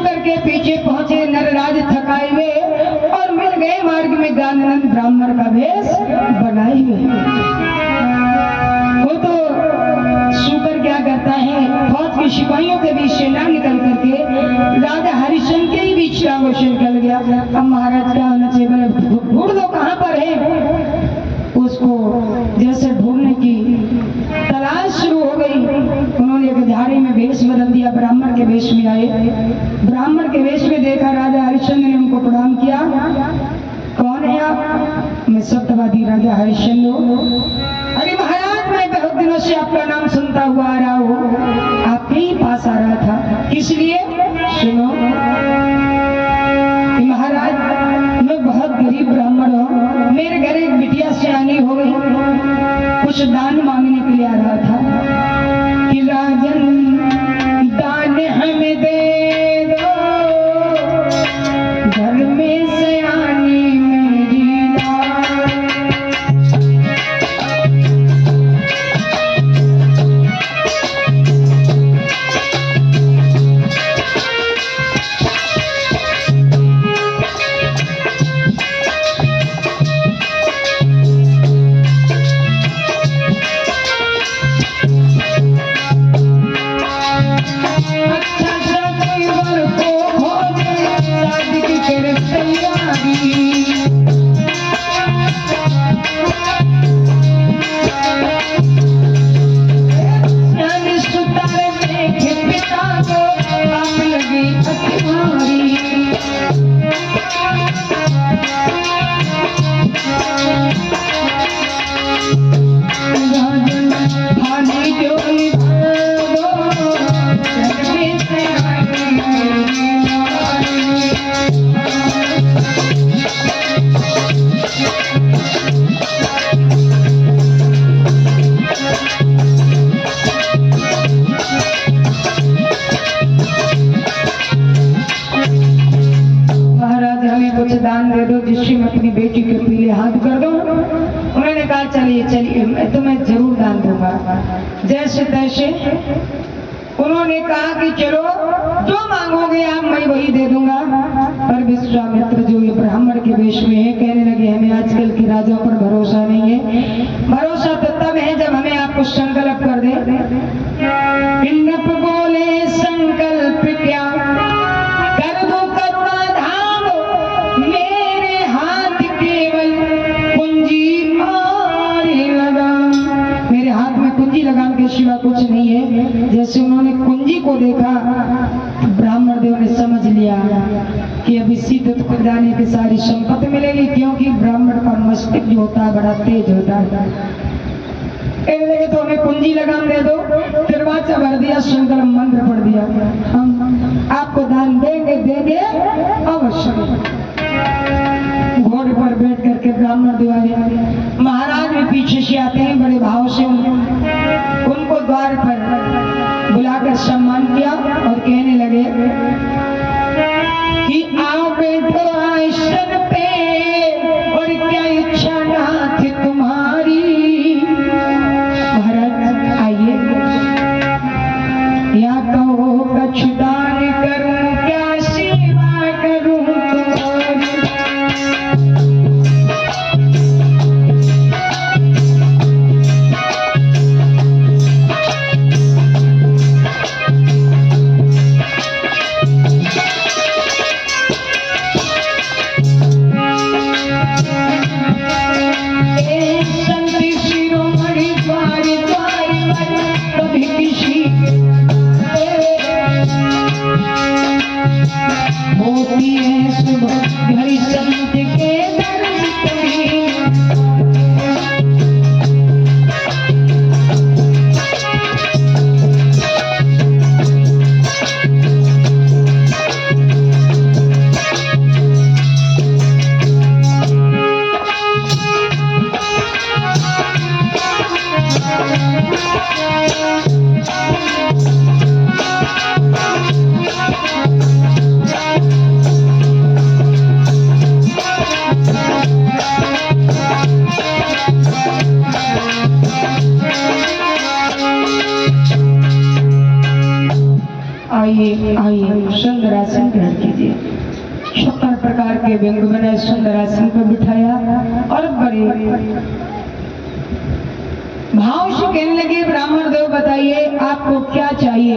शूकर के पीछे पहुंचे नरराज थकाए हुए और मिल गए मार्ग में गानंद ब्राह्मण का वेश बनाए हुए। वो तो शूकर क्या करता है, फौज के सिपाहियों के बीच से ना निकल करके राजा हरिश्चंद्र के ही बीच का वो निकल गया। अब महाराज क्या होना चाहिए, ढूंढ दो कहाँ पर है। उसको जैसे ढूंढने की तलाश शुरू हो गई, उन्होंने एक झाड़ी में वेश बदल दिया, ब्राह्मण के वेश में आए। ब्राह्मण के वेश में देखा राजा हरिश्चंद्र ने उनको प्रणाम किया। कौन है आप? मैं सत्यवादी राजा हरिश्चंद्र हूँ। अरे महाराज, मैं बहुत दिनों से आपका नाम सुनता हुआ आ रहा हूँ, आपके ही पास आ रहा था। इसलिए सुनो महाराज, मैं बहुत गरीब ब्राह्मण हूँ, मेरे घर एक बिटिया सियानी हो गई, कुछ दान मांगने के लिए आ रहा था कि राजन दान हमें दे दो, घर में सियानी मेरी दान। जिससे मैं अपनी बेटी के पीले हाथ कर दूं। उन्होंने कहा चलिए चलिए, मैं तुम्हें जरूर दान दूंगा। जैसे तैसे उन्होंने कहा कि चलो जो मांगोगे आप, मैं वही दे दूंगा। पर विश्वामित्र जो ये ब्राह्मण के वेश में है, कहने लगे हमें आजकल के राजा पर भरोसा नहीं है। भरोसा तो तब है जब हमें आप कुछ संकल्प कर दे। पिंडप बोले संकल्प क्या कर दो करुणा धाम, मेरे हाथ केवल कुंजी मारे लगाम। मेरे हाथ में कुंजी लगाम के सिवा कुछ नहीं है। जैसे उन्होंने कुंजी को देखा, ब्राह्मण देव ने समझ लिया कि अब इसी दत्त को जाने की सारी संपत्ति मिलेगी, क्योंकि ब्राह्मण का मस्तिष्क जो होता है बड़ा तेज होता है। लगे तो हमें कुंजी लगाम दे दो, दरवाजा भर दिया, संकल्प मंत्र पढ़ दिया, हम आपको दान देंगे देंगे अवश्य। घोड़े पर बैठ करके ब्राह्मण देव महाराज भी पीछे से आते हैं, बड़े भाव से उनको द्वार पर बुलाकर सम्मान किया और कहने लगे कि आओ बैठो आसन पे, और क्या इच्छा नाथ तुम्हारी। महाराज आइए, या कहो कछु दान करूं, क्या सेवा करूं तुम्हारी। आइए आइए सुंदर आसन ग्रहण कीजिए। 56 प्रकार के व्यंग बनाए सुंदर आसन पर बिठाया और बड़े भाव से कहने लगे, ब्राह्मण देव बताइए आपको क्या चाहिए।